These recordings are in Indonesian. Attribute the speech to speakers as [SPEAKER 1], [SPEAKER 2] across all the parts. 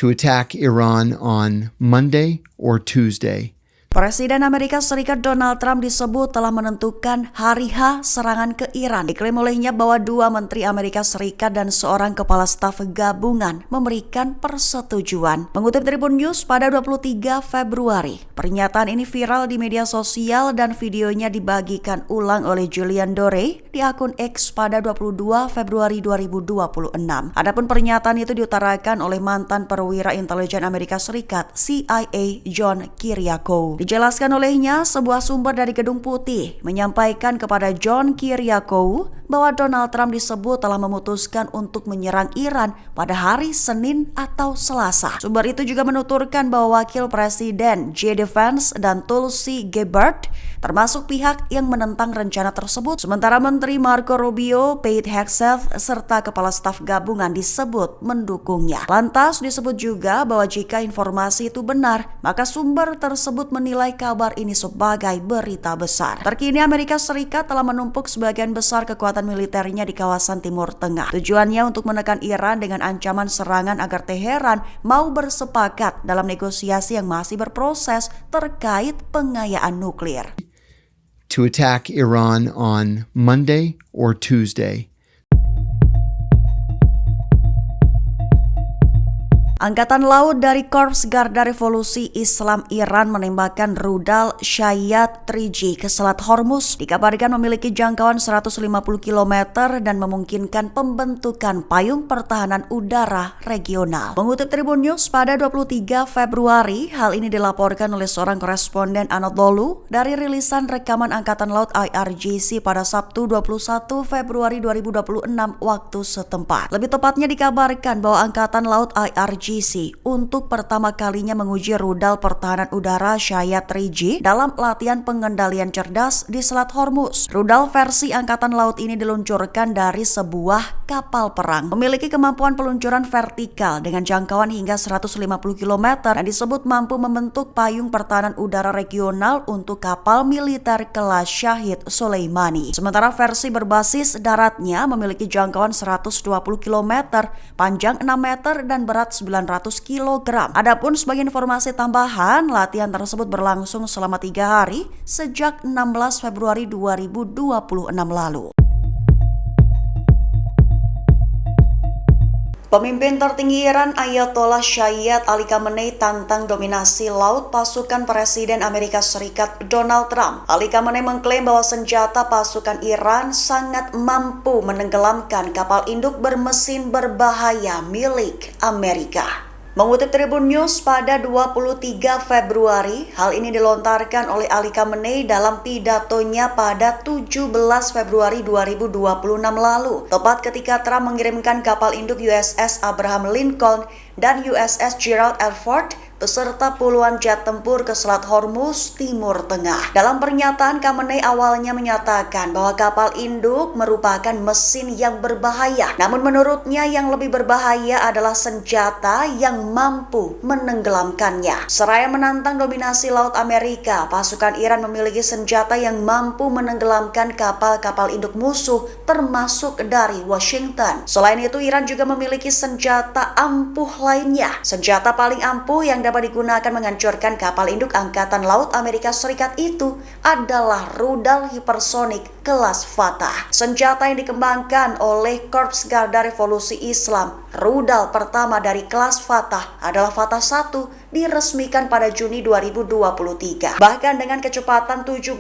[SPEAKER 1] to attack Iran on Monday or Tuesday.
[SPEAKER 2] Presiden Amerika Serikat Donald Trump disebut telah menentukan hari H serangan ke Iran. Diklaim olehnya bahwa 2 Menteri Amerika Serikat dan seorang Kepala Staf Gabungan memberikan persetujuan. Mengutip Tribun News pada 23 Februari, pernyataan ini viral di media sosial dan videonya dibagikan ulang oleh Julian Dore di akun X pada 22 Februari 2026. Adapun pernyataan itu diutarakan oleh mantan perwira intelijen Amerika Serikat CIA John Kiriakou. Dijelaskan olehnya, sebuah sumber dari Gedung Putih menyampaikan kepada John Kiriakou bahwa Donald Trump disebut telah memutuskan untuk menyerang Iran pada hari Senin atau Selasa. Sumber itu juga menuturkan bahwa Wakil Presiden J.D. Vance dan Tulsi Gabbard termasuk pihak yang menentang rencana tersebut. Sementara Menteri Marco Rubio, Pete Hegseth, serta Kepala Staf Gabungan disebut mendukungnya. Lantas disebut juga bahwa jika informasi itu benar, maka sumber tersebut menilai kabar ini sebagai berita besar. Terkini Amerika Serikat telah menumpuk sebagian besar kekuatan militernya di kawasan Timur Tengah. Tujuannya untuk menekan Iran dengan ancaman serangan agar Teheran mau bersepakat dalam negosiasi yang masih berproses terkait pengayaan nuklir.
[SPEAKER 1] To attack Iran on Monday or Tuesday.
[SPEAKER 2] Angkatan Laut dari Korps Garda Revolusi Islam Iran menembakkan rudal Shayyad 3G ke Selat Hormuz. Dikabarkan memiliki jangkauan 150 km dan memungkinkan pembentukan payung pertahanan udara regional. Mengutip Tribun News pada 23 Februari, hal ini dilaporkan oleh seorang koresponden Anadolu dari rilisan rekaman Angkatan Laut IRGC pada Sabtu 21 Februari 2026 waktu setempat. Lebih tepatnya dikabarkan bahwa Angkatan Laut IRGC untuk pertama kalinya menguji rudal pertahanan udara Shayyad 3G dalam latihan pengendalian cerdas di Selat Hormuz. Rudal versi Angkatan Laut ini diluncurkan dari sebuah kapal perang. Memiliki kemampuan peluncuran vertikal dengan jangkauan hingga 150 km dan disebut mampu membentuk payung pertahanan udara regional untuk kapal militer kelas Shahid Soleimani. Sementara versi berbasis daratnya memiliki jangkauan 120 km, panjang 6 meter dan berat 900 kg. Adapun sebagai informasi tambahan, latihan tersebut berlangsung selama 3 hari sejak 16 Februari 2026 lalu. Pemimpin tertinggi Iran Ayatollah Sayyid Ali Khamenei tantang dominasi laut pasukan Presiden Amerika Serikat Donald Trump. Ali Khamenei mengklaim bahwa senjata pasukan Iran sangat mampu menenggelamkan kapal induk bermesin berbahaya milik Amerika. Mengutip Tribun News pada 23 Februari, hal ini dilontarkan oleh Ali Khamenei dalam pidatonya pada 17 Februari 2026 lalu, tepat ketika Trump mengirimkan kapal induk USS Abraham Lincoln dan USS Gerald R. Ford beserta puluhan jet tempur ke Selat Hormuz, Timur Tengah. Dalam pernyataan, Khamenei awalnya menyatakan bahwa kapal induk merupakan mesin yang berbahaya. Namun menurutnya yang lebih berbahaya adalah senjata yang mampu menenggelamkannya. Seraya menantang dominasi laut Amerika, pasukan Iran memiliki senjata yang mampu menenggelamkan kapal-kapal induk musuh termasuk dari Washington. Selain itu, Iran juga memiliki senjata ampuh lainnya. Senjata paling ampuh yang dapat digunakan menghancurkan kapal induk Angkatan Laut Amerika Serikat itu adalah rudal hipersonik kelas Fatah. Senjata yang dikembangkan oleh Korps Garda Revolusi Islam. Rudal pertama dari kelas Fatah adalah Fatah 1, diresmikan pada Juni 2023. Bahkan dengan kecepatan 17.900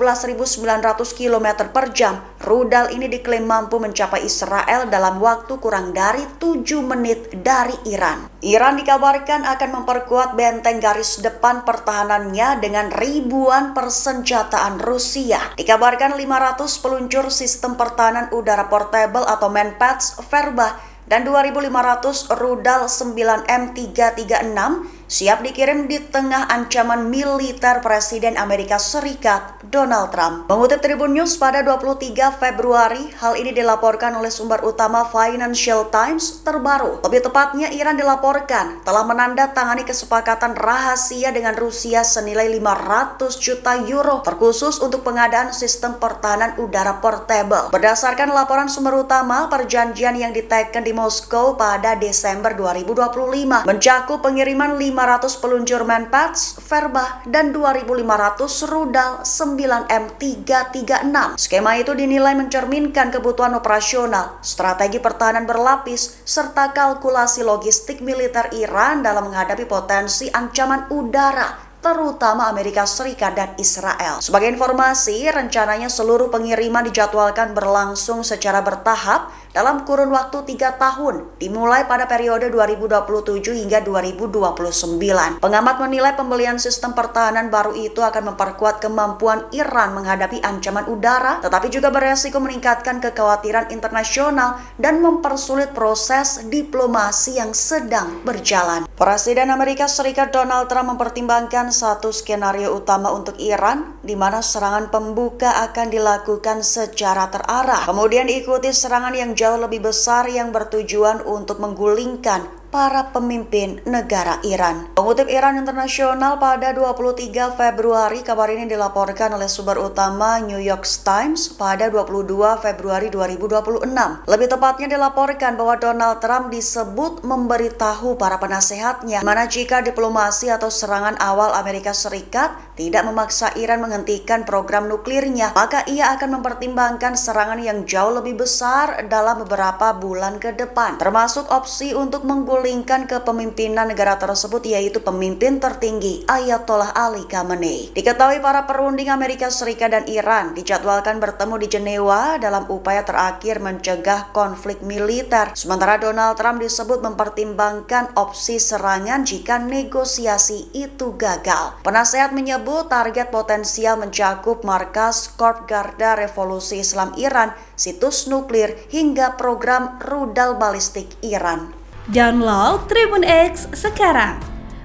[SPEAKER 2] km per jam, rudal ini diklaim mampu mencapai Israel dalam waktu kurang dari 7 menit dari Iran. Iran dikabarkan akan memperkuat benteng garis depan pertahanannya dengan ribuan persenjataan Rusia. Dikabarkan 500 peluncur sistem pertahanan udara portable atau Manpads Verba dan 2.500 rudal 9M336 siap dikirim di tengah ancaman militer Presiden Amerika Serikat Donald Trump. Mengutip Tribun News pada 23 Februari, hal ini dilaporkan oleh sumber utama Financial Times terbaru. Lebih tepatnya, Iran dilaporkan telah menandatangani kesepakatan rahasia dengan Rusia senilai 500 juta euro terkhusus untuk pengadaan sistem pertahanan udara portable. Berdasarkan laporan sumber utama, perjanjian yang diteken di Moskow pada Desember 2025 mencakup pengiriman 500 peluncur Manpads, Verba, dan 2.500 rudal 9M336. Skema itu dinilai mencerminkan kebutuhan operasional, strategi pertahanan berlapis, serta kalkulasi logistik militer Iran dalam menghadapi potensi ancaman udara, terutama Amerika Serikat dan Israel. Sebagai informasi, rencananya seluruh pengiriman dijadwalkan berlangsung secara bertahap dalam kurun waktu 3 tahun, dimulai pada periode 2027 hingga 2029. Pengamat menilai pembelian sistem pertahanan baru itu akan memperkuat kemampuan Iran menghadapi ancaman udara, tetapi juga beresiko meningkatkan kekhawatiran internasional dan mempersulit proses diplomasi yang sedang berjalan. Presiden Amerika Serikat Donald Trump mempertimbangkan satu skenario utama untuk Iran, di mana serangan pembuka akan dilakukan secara terarah. Kemudian diikuti serangan yang jauh lebih besar yang bertujuan untuk menggulingkan para pemimpin negara Iran. Mengutip Iran Internasional pada 23 Februari, kabar ini dilaporkan oleh sumber utama New York Times pada 22 Februari 2026. Lebih tepatnya dilaporkan bahwa Donald Trump disebut memberitahu para penasehatnya mana jika diplomasi atau serangan awal Amerika Serikat tidak memaksa Iran menghentikan program nuklirnya, maka ia akan mempertimbangkan serangan yang jauh lebih besar dalam beberapa bulan ke depan, termasuk opsi untuk menggulingkan kepemimpinan negara tersebut, yaitu pemimpin tertinggi Ayatollah Ali Khamenei. Diketahui para perunding Amerika Serikat dan Iran dijadwalkan bertemu di Jenewa dalam upaya terakhir mencegah konflik militer, sementara Donald Trump disebut mempertimbangkan opsi serangan jika negosiasi itu gagal. Penasehat menyebut target potensial mencakup markas Korps Garda Revolusi Islam Iran, situs nuklir, hingga program rudal balistik Iran.
[SPEAKER 3] Download Tribun X sekarang,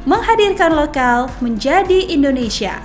[SPEAKER 3] menghadirkan lokal menjadi Indonesia.